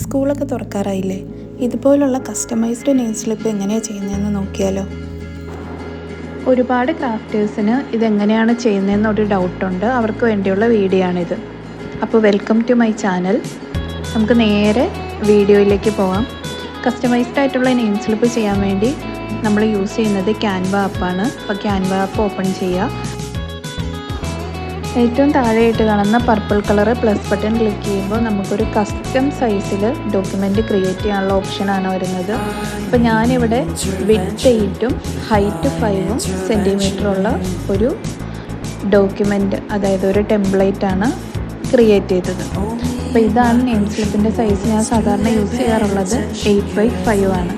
സ്കൂളൊക്കെ തുറക്കാറായില്ലേ? ഇതുപോലുള്ള customised name slip എങ്ങനെയാണ് ചെയ്യുന്നതെന്ന് നോക്കിയാലോ? ഒരുപാട് ക്രാഫ്റ്റേഴ്സിന് ഇതെങ്ങനെയാണ് ചെയ്യുന്നതെന്നൊരു ഡൗട്ടുണ്ട്. അവർക്ക് വേണ്ടിയുള്ള വീഡിയോ ആണിത്. അപ്പോൾ വെൽക്കം ടു മൈ ചാനൽ. നമുക്ക് നേരെ വീഡിയോയിലേക്ക് പോകാം. കസ്റ്റമൈസ്ഡ് ആയിട്ടുള്ള നെയിം സ്ലിപ്പ് ചെയ്യാൻ വേണ്ടി നമ്മൾ യൂസ് ചെയ്യുന്നത് ക്യാൻവ ആപ്പാണ്. അപ്പോൾ ക്യാൻവ ആപ്പ് ഓപ്പൺ ചെയ്യുക. ഏറ്റവും താഴെയായിട്ട് കാണുന്ന purple colour plus button click ചെയ്യുമ്പോൾ നമുക്കൊരു കസ്റ്റം സൈസിൽ ഡോക്യുമെൻ്റ് ക്രിയേറ്റ് ചെയ്യാനുള്ള ഓപ്ഷനാണ് വരുന്നത്. അപ്പോൾ ഞാനിവിടെ വിഡ്ത്ത് 8ഉം ഹൈറ്റ് 5 സെൻറ്റിമീറ്ററുള്ള ഒരു ഡോക്യുമെൻ്റ്, അതായത് ഒരു ടെംപ്ലേറ്റാണ് ക്രിയേറ്റ് ചെയ്തത്. അപ്പോൾ ഇതാണ് നെയിം സ്ലിപ്പിൻ്റെ സൈസ്. ഞാൻ സാധാരണ യൂസ് ചെയ്യാറുള്ളത് 8x5 ആണ്.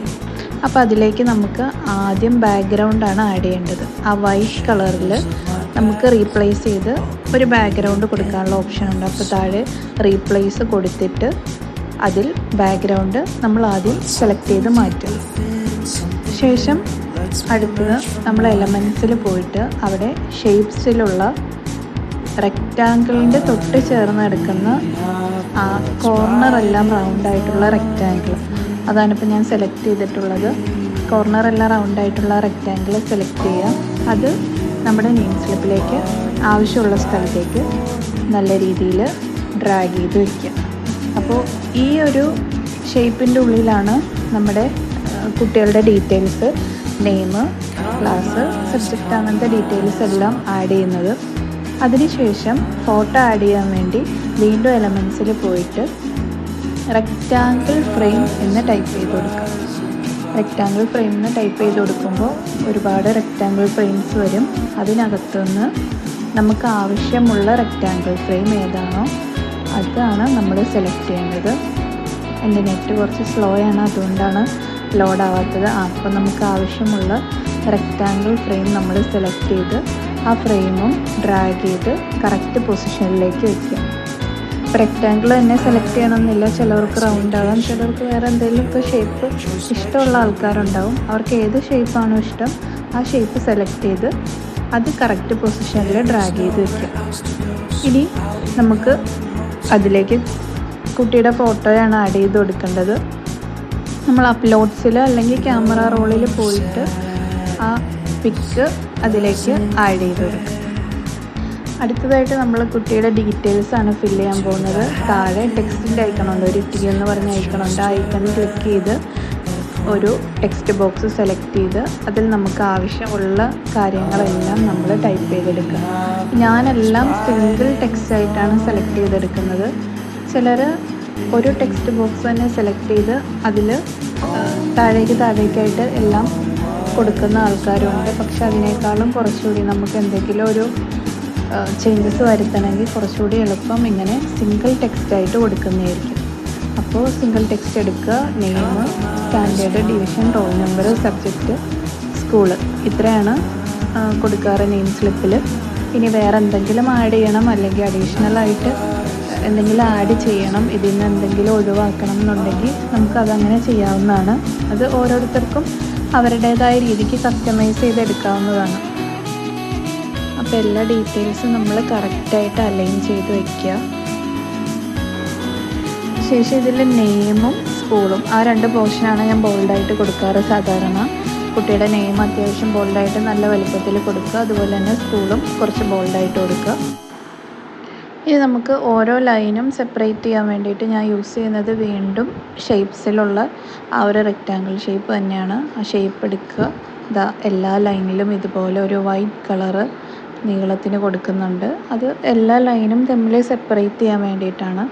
അപ്പോൾ അതിലേക്ക് നമുക്ക് ആദ്യം ബാക്ക്ഗ്രൗണ്ടാണ് ആഡ് ചെയ്യേണ്ടത്. ആ വൈറ്റ് കളറിൽ നമുക്ക് റീപ്ലേസ് ചെയ്ത് ഒരു ബാക്ക്ഗ്രൗണ്ട് കൊടുക്കാനുള്ള ഓപ്ഷൻ ഉണ്ട്. അപ്പോൾ താഴെ റീപ്ലേസ് കൊടുത്തിട്ട് അതിൽ ബാക്ക്ഗ്രൗണ്ട് നമ്മൾ ആദ്യം സെലക്ട് ചെയ്ത് മാറ്റും. ശേഷം അടുത്തത് നമ്മൾ എലമെൻറ്റ്സിൽ പോയിട്ട് അവിടെ ഷേപ്സിലുള്ള റെക്റ്റാങ്കിളിൻ്റെ തൊട്ട് ചേർന്ന് എടുക്കുന്ന ആ കോർണറെല്ലാം റൗണ്ടായിട്ടുള്ള റെക്റ്റാങ്കിൾ, അതാണിപ്പോൾ ഞാൻ സെലക്ട് ചെയ്തിട്ടുള്ളത്. കോർണറെല്ലാം റൗണ്ടായിട്ടുള്ള റെക്റ്റാങ്കിൾ സെലക്ട് ചെയ്യുക. അത് നമ്മുടെ നെയിം സ്ലിപ്പിലേക്ക് ആവശ്യമുള്ള സ്ഥലത്തേക്ക് നല്ല രീതിയിൽ ഡ്രാഗ് ചെയ്ത് വയ്ക്കുക. അപ്പോൾ ഈ ഒരു ഷേപ്പിൻ്റെ ഉള്ളിലാണ് നമ്മുടെ കുട്ടികളുടെ ഡീറ്റെയിൽസ്, നെയിം, ക്ലാസ്, സബ്ജക്റ്റ്, അങ്ങനത്തെ ഡീറ്റെയിൽസ് എല്ലാം ആഡ് ചെയ്യുന്നത്. അതിനുശേഷം ഫോട്ടോ ആഡ് ചെയ്യാൻ വേണ്ടി വീണ്ടും എലമെൻറ്റ്സിൽ പോയിട്ട് റെക്റ്റാങ്കിൾ ഫ്രെയിം എന്ന് ടൈപ്പ് ചെയ്ത് കൊടുക്കുക. റെക്റ്റാങ്കിൾ ഫ്രെയിം എന്ന് ടൈപ്പ് ചെയ്ത് കൊടുക്കുമ്പോൾ ഒരുപാട് റെക്റ്റാങ്കിൾ ഫ്രെയിംസ് വരും. അതിനകത്തുനിന്ന് നമുക്ക് ആവശ്യമുള്ള റെക്റ്റാങ്കിൾ ഫ്രെയിം ഏതാണോ അതാണ് നമ്മൾ സെലക്ട് ചെയ്യേണ്ടത്. എൻ്റെ നെറ്റ് കുറച്ച് സ്ലോ ആണ്, അതുകൊണ്ടാണ് ലോഡ് ആവാത്തത്. അപ്പോൾ നമുക്ക് ആവശ്യമുള്ള റെക്റ്റാങ്കിൾ ഫ്രെയിം നമ്മൾ സെലക്ട് ചെയ്ത് ആ ഫ്രെയിമും ഡ്രാഗ് ചെയ്ത് കറക്റ്റ് പൊസിഷനിലേക്ക് വയ്ക്കുക. റെക്റ്റാങ്കിൾ തന്നെ സെലക്ട് ചെയ്യണമെന്നില്ല. ചിലവർക്ക് റൗണ്ട് ആവാം, ചിലർക്ക് വേറെ എന്തെങ്കിലുമൊക്കെ ഷേപ്പ് ഇഷ്ടമുള്ള ആൾക്കാരുണ്ടാവും. അവർക്ക് ഏത് ഷേപ്പാണോ ഇഷ്ടം ആ ഷേപ്പ് സെലക്ട് ചെയ്ത് അത് കറക്റ്റ് പൊസിഷനിൽ ഡ്രാഗ് ചെയ്ത് വയ്ക്കുക. ഇനി നമുക്ക് അതിലേക്ക് കുട്ടിയുടെ ഫോട്ടോയാണ് ആഡ് ചെയ്ത് കൊടുക്കേണ്ടത്. നമ്മൾ അപ്ലോഡ്സിൽ അല്ലെങ്കിൽ ക്യാമറ റോളിൽ പോയിട്ട് ആ പിക്ക് അതിലേക്ക് ആഡ് ചെയ്ത് കൊടുക്കുക. അടുത്തതായിട്ട് നമ്മൾ കുട്ടിയുടെ ഡീറ്റെയിൽസ് ആണ് ഫില്ല് ചെയ്യാൻ പോകുന്നത്. താഴെ ടെക്സ്റ്റിൻ്റെ ഐക്കണുണ്ട്, ഒരു ടി എന്ന് പറഞ്ഞ ഐക്കണുണ്ട്. ആ ഐക്കൺ ക്ലിക്ക് ചെയ്ത് ഒരു ടെക്സ്റ്റ് ബോക്സ് സെലക്ട് ചെയ്ത് അതിൽ നമുക്ക് ആവശ്യമുള്ള കാര്യങ്ങളെല്ലാം നമ്മൾ ടൈപ്പ് ചെയ്തെടുക്കുക. ഞാനെല്ലാം സിംഗിൾ ടെക്സ്റ്റ് ആയിട്ടാണ് സെലക്ട് ചെയ്തെടുക്കുന്നത്. ചിലർ ഒരു ടെക്സ്റ്റ് ബോക്സ് തന്നെ സെലക്ട് ചെയ്ത് അതിൽ താഴേക്കായിട്ട് എല്ലാം കൊടുക്കുന്ന ആൾക്കാരുണ്ട്. പക്ഷെ അതിനേക്കാളും കുറച്ചുകൂടി നമുക്ക് എന്തെങ്കിലും ഒരു ചേഞ്ചസ് വരുത്തണമെങ്കിൽ കുറച്ചുകൂടി എളുപ്പം ഇങ്ങനെ സിംഗിൾ ടെക്സ്റ്റായിട്ട് കൊടുക്കുന്നതായിരിക്കും. അപ്പോൾ സിംഗിൾ ടെക്സ്റ്റ് എടുക്കുക. Name, standard, division, roll number, subject, school, ഇത്രയാണ് കൊടുക്കാറ് നെയിം സ്ലിപ്പിൽ. ഇനി വേറെ എന്തെങ്കിലും ആഡ് ചെയ്യണം അല്ലെങ്കിൽ അഡീഷണലായിട്ട് എന്തെങ്കിലും ആഡ് ചെയ്യണം, ഇതിൽ നിന്ന് എന്തെങ്കിലും ഒഴിവാക്കണം എന്നുണ്ടെങ്കിൽ നമുക്കതങ്ങനെ ചെയ്യാവുന്നതാണ്. അത് ഓരോരുത്തർക്കും അവരുടേതായ രീതിക്ക് കസ്റ്റമൈസ് ചെയ്തെടുക്കാവുന്നതാണ്. അപ്പോൾ എല്ലാ ഡീറ്റെയിൽസും നമ്മൾ കറക്റ്റായിട്ട് അലൈൻ ചെയ്ത് വയ്ക്കുക. ശേഷം ഇതിൽ നെയിമും സ്കൂളും, ആ 2 പോർഷനാണ് ഞാൻ ബോൾഡായിട്ട് കൊടുക്കാറ് സാധാരണ. കുട്ടിയുടെ നെയിം അത്യാവശ്യം ബോൾഡായിട്ട് നല്ല വലുപ്പത്തിൽ കൊടുക്കുക. അതുപോലെ തന്നെ സ്കൂളും കുറച്ച് ബോൾഡായിട്ട് കൊടുക്കുക. ഇനി നമുക്ക് ഓരോ ലൈനും സെപ്പറേറ്റ് ചെയ്യാൻ വേണ്ടിയിട്ട് ഞാൻ യൂസ് ചെയ്യുന്നത് വീണ്ടും ഷേപ്സിലുള്ള ആ ഒരു റെക്റ്റാങ്കിൾ ഷേപ്പ് തന്നെയാണ്. ആ ഷേപ്പ് എടുക്കുക. ഇതാ എല്ലാ ലൈനിലും ഇതുപോലെ ഒരു വൈറ്റ് കളറ് നീളത്തിന് കൊടുക്കുന്നുണ്ട്. അത് എല്ലാ ലൈനും തമ്മിൽ സെപ്പറേറ്റ് ചെയ്യാൻ വേണ്ടിയിട്ടാണ്.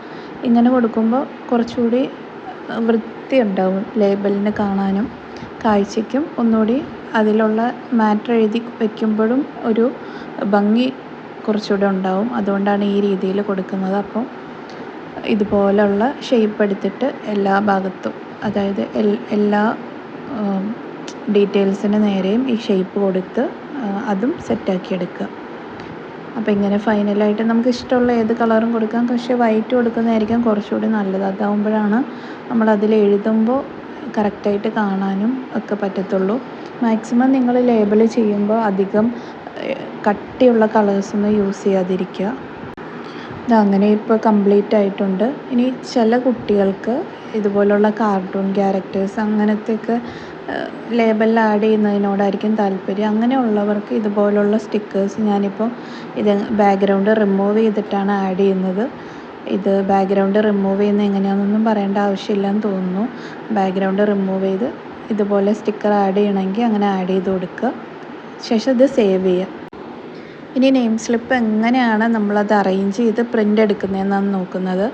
ഇങ്ങനെ കൊടുക്കുമ്പോൾ കുറച്ചുകൂടി വൃത്തി ഉണ്ടാവും, ലേബലിന് കാണാനും കാഴ്ചയ്ക്കും ഒന്നുകൂടി അതിലുള്ള മാറ്റർ എഴുതി വയ്ക്കുമ്പോഴും ഒരു ഭംഗി കുറച്ചുകൂടെ ഉണ്ടാവും. അതുകൊണ്ടാണ് ഈ രീതിയിൽ കൊടുക്കുന്നത്. അപ്പോൾ ഇതുപോലുള്ള ഷേപ്പ് എടുത്തിട്ട് എല്ലാ ഭാഗത്തും, അതായത് എല്ലാ ഡീറ്റെയിൽസിന് നേരെയും ഈ ഷേപ്പ് കൊടുത്ത് അതും സെറ്റാക്കി എടുക്കുക. അപ്പോൾ ഇങ്ങനെ ഫൈനലായിട്ട് നമുക്ക് ഇഷ്ടമുള്ള ഏത് കളറും കൊടുക്കാം. പക്ഷേ വൈറ്റ് കൊടുക്കുന്നതായിരിക്കും കുറച്ചുകൂടി നല്ലത്. അതാവുമ്പോഴാണ് നമ്മളതിൽ എഴുതുമ്പോൾ കറക്റ്റായിട്ട് കാണാനും ഒക്കെ പറ്റത്തുള്ളൂ. മാക്സിമം നിങ്ങൾ ലേബൽ ചെയ്യുമ്പോൾ അധികം കട്ടിയുള്ള കളേഴ്സൊന്നും യൂസ് ചെയ്യാതിരിക്കുക. അങ്ങനെ ഇപ്പോൾ കംപ്ലീറ്റ് ആയിട്ടുണ്ട്. ഇനി ചില കുട്ടികൾക്ക് ഇതുപോലുള്ള കാർട്ടൂൺ ക്യാരക്ടേഴ്സ് അങ്ങനത്തെയൊക്കെ ലേബലിൽ ആഡ് ചെയ്യുന്നതിനോടായിരിക്കും താല്പര്യം. അങ്ങനെയുള്ളവർക്ക് ഇതുപോലുള്ള സ്റ്റിക്കേഴ്സ് ഞാനിപ്പോൾ ഇത് ബാക്ക്ഗ്രൗണ്ട് റിമൂവ് ചെയ്തിട്ടാണ് ആഡ് ചെയ്യുന്നത്. ഇത് ബാക്ക്ഗ്രൗണ്ട് റിമൂവ് ചെയ്യുന്നത് എങ്ങനെയാണെന്നൊന്നും പറയേണ്ട ആവശ്യമില്ലെന്ന് തോന്നുന്നു. ബാക്ക്ഗ്രൗണ്ട് റിമൂവ് ചെയ്ത് ഇതുപോലെ സ്റ്റിക്കർ ആഡ് ചെയ്യണമെങ്കിൽ അങ്ങനെ ആഡ് ചെയ്ത് കൊടുക്കുക. ശേഷം ഇത് സേവ് ചെയ്യുക. ഇനി നെയിം സ്ലിപ്പ് എങ്ങനെയാണ് നമ്മളത് അറേഞ്ച് ചെയ്ത് പ്രിൻ്റ് എടുക്കുന്നതെന്നാണ് നോക്കുന്നത്.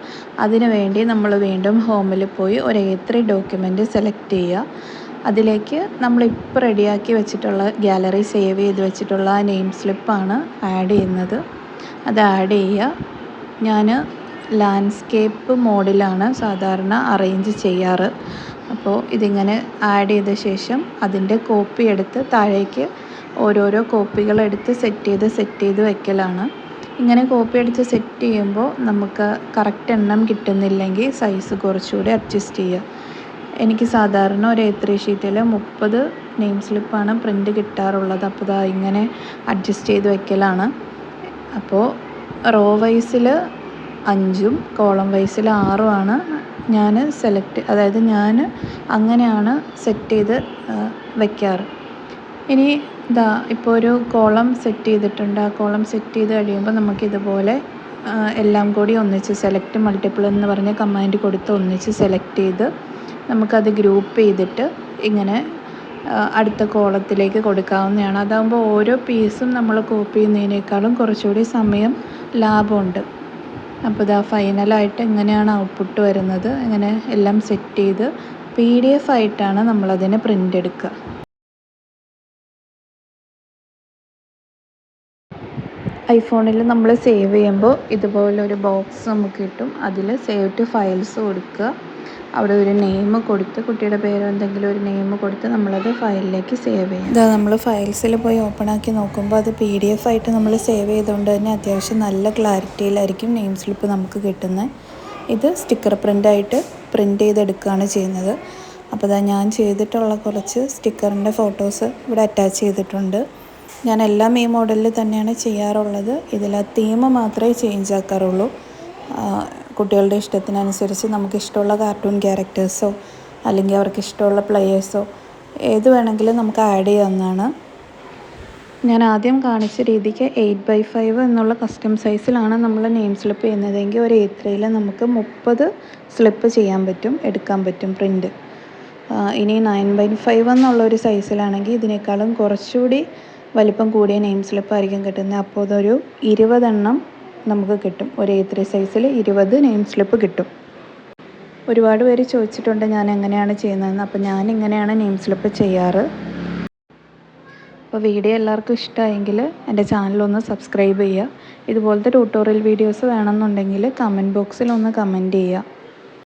അതിനു വേണ്ടി നമ്മൾ വീണ്ടും ഹോമിൽ പോയി ഒരു A3 ഡോക്യുമെൻ്റ് സെലക്ട് ചെയ്യുക. അതിലേക്ക് നമ്മളിപ്പോൾ റെഡിയാക്കി വെച്ചിട്ടുള്ള ഗാലറി സേവ് ചെയ്ത് വെച്ചിട്ടുള്ള ആ നെയിം സ്ലിപ്പാണ് ആഡ് ചെയ്യുന്നത്. അത് ആഡ് ചെയ്യുക. ഞാൻ ലാൻഡ്സ്കേപ്പ് മോഡിലാണ് സാധാരണ അറേഞ്ച് ചെയ്യാറ്. അപ്പോൾ ഇതിങ്ങനെ ആഡ് ചെയ്ത ശേഷം അതിൻ്റെ കോപ്പി എടുത്ത് താഴേക്ക് ഓരോരോ കോപ്പികളെടുത്ത് സെറ്റ് ചെയ്ത് വെക്കലാണ്. ഇങ്ങനെ കോപ്പി എടുത്ത് സെറ്റ് ചെയ്യുമ്പോൾ നമുക്ക് കറക്റ്റ് എണ്ണം കിട്ടുന്നില്ലെങ്കിൽ സൈസ് കുറച്ചുകൂടി അഡ്ജസ്റ്റ് ചെയ്യുക. എനിക്ക് സാധാരണ ഒരു A3 ഷീറ്റിൽ 30 നെയിം സ്ലിപ്പാണ് പ്രിൻ്റ് കിട്ടാറുള്ളത്. അപ്പോൾ ഇങ്ങനെ അഡ്ജസ്റ്റ് ചെയ്ത് വെക്കലാണ്. അപ്പോൾ റോ വൈസിൽ 5ഉം കോളം വൈസിൽ 6ഉമാണ് ഞാൻ അതായത് ഞാൻ അങ്ങനെയാണ് സെറ്റ് ചെയ്ത് വെക്കാറ്. ഇനി ഇപ്പോൾ ഒരു കോളം സെറ്റ് ചെയ്തിട്ടുണ്ട്. ആ കോളം സെറ്റ് ചെയ്ത് കഴിയുമ്പോൾ നമുക്കിതുപോലെ എല്ലാം കൂടി ഒന്നിച്ച് സെലക്ട് മൾട്ടിപ്പിൾ എന്ന് പറഞ്ഞ കമാൻഡ് കൊടുത്ത് ഒന്നിച്ച് സെലക്ട് ചെയ്ത് നമുക്കത് ഗ്രൂപ്പ് ചെയ്തിട്ട് ഇങ്ങനെ അടുത്ത കോളത്തിലേക്ക് കൊടുക്കാവുന്നതാണ്. അതാകുമ്പോൾ ഓരോ പീസും നമ്മൾ കോപ്പി ചെയ്യുന്നതിനേക്കാളും കുറച്ചുകൂടി സമയം ലാഭമുണ്ട്. അപ്പോൾ ഫൈനലായിട്ട് ഇങ്ങനെയാണ് ഔട്ട്പുട്ട് വരുന്നത്. ഇങ്ങനെ എല്ലാം സെറ്റ് ചെയ്ത് PDF ആയിട്ടാണ് നമ്മളതിനെ പ്രിൻ്റ് എടുക്കുക. ഐഫോണിൽ നമ്മൾ സേവ് ചെയ്യുമ്പോൾ ഇതുപോലൊരു ബോക്സ് നമുക്ക് കിട്ടും. അതിൽ സേവ് ടു ഫയൽസ് കൊടുക്കുക. അവിടെ ഒരു നെയിം കൊടുത്ത് കുട്ടിയുടെ പേരോ എന്തെങ്കിലും ഒരു നെയിം കൊടുത്ത് നമ്മളത് ഫയലിലേക്ക് സേവ് ചെയ്യും. നമ്മൾ ഫയൽസിൽ പോയി ഓപ്പൺ ആക്കി നോക്കുമ്പോൾ അത് PDF ആയിട്ട് നമ്മൾ സേവ് ചെയ്തുകൊണ്ട് തന്നെ അത്യാവശ്യം നല്ല ക്ലാരിറ്റിയിലായിരിക്കും നെയിം സ്ലിപ്പ് നമുക്ക് കിട്ടുന്നത്. ഇത് സ്റ്റിക്കർ പ്രിൻ്റായിട്ട് പ്രിൻ്റ് ചെയ്തെടുക്കുകയാണ് ചെയ്യുന്നത്. അപ്പോൾ ഞാൻ ചെയ്തിട്ടുള്ള കുറച്ച് സ്റ്റിക്കറിൻ്റെ ഫോട്ടോസ് ഇവിടെ അറ്റാച്ച് ചെയ്തിട്ടുണ്ട്. ഞാൻ എല്ലാം ഈ മോഡലിൽ തന്നെയാണ് ചെയ്യാറുള്ളത്. ഇതിൽ തീം മാത്രമേ ചേഞ്ച് ആക്കാറുള്ളൂ. കുട്ടികളുടെ ഇഷ്ടത്തിനനുസരിച്ച് നമുക്കിഷ്ടമുള്ള കാർട്ടൂൺ ക്യാരക്ടേഴ്സോ അല്ലെങ്കിൽ അവർക്ക് ഇഷ്ടമുള്ള പ്ലേയേഴ്സോ ഏത് വേണമെങ്കിലും നമുക്ക് ആഡ് ചെയ്യാവുന്നതാണ്. ഞാൻ ആദ്യം കാണിച്ച രീതിക്ക് 8x5 എന്നുള്ള കസ്റ്റം സൈസിലാണ് നമ്മൾ നെയിം സ്ലിപ്പ് ചെയ്യുന്നതെങ്കിൽ ഒരു A3യിൽ നമുക്ക് 30 സ്ലിപ്പ് എടുക്കാൻ പറ്റും പ്രിൻ്റ്. ഇനി 9x5 എന്നുള്ളൊരു സൈസിലാണെങ്കിൽ ഇതിനേക്കാളും കുറച്ചുകൂടി വലിപ്പം കൂടിയ നെയിം സ്ലിപ്പായിരിക്കും കിട്ടുന്നത്. അപ്പോൾ അതൊരു 20 എണ്ണം നമുക്ക് കിട്ടും. ഒരു A3 സൈസിൽ 20 നെയിം സ്ലിപ്പ് കിട്ടും. ഒരുപാട് പേര് ചോദിച്ചിട്ടുണ്ട് ഞാൻ എങ്ങനെയാണ് ചെയ്യുന്നതെന്ന്. അപ്പോൾ ഞാൻ ഇങ്ങനെയാണ് നെയിം സ്ലിപ്പ് ചെയ്യാറ്. അപ്പോൾ വീഡിയോ എല്ലാവർക്കും ഇഷ്ടമായെങ്കിൽ എൻ്റെ ചാനലൊന്ന് സബ്സ്ക്രൈബ് ചെയ്യുക. ഇതുപോലത്തെ ട്യൂട്ടോറിയൽ വീഡിയോസ് വേണമെന്നുണ്ടെങ്കിൽ കമൻറ്റ് ബോക്സിൽ ഒന്ന് കമൻറ്റ് ചെയ്യുക.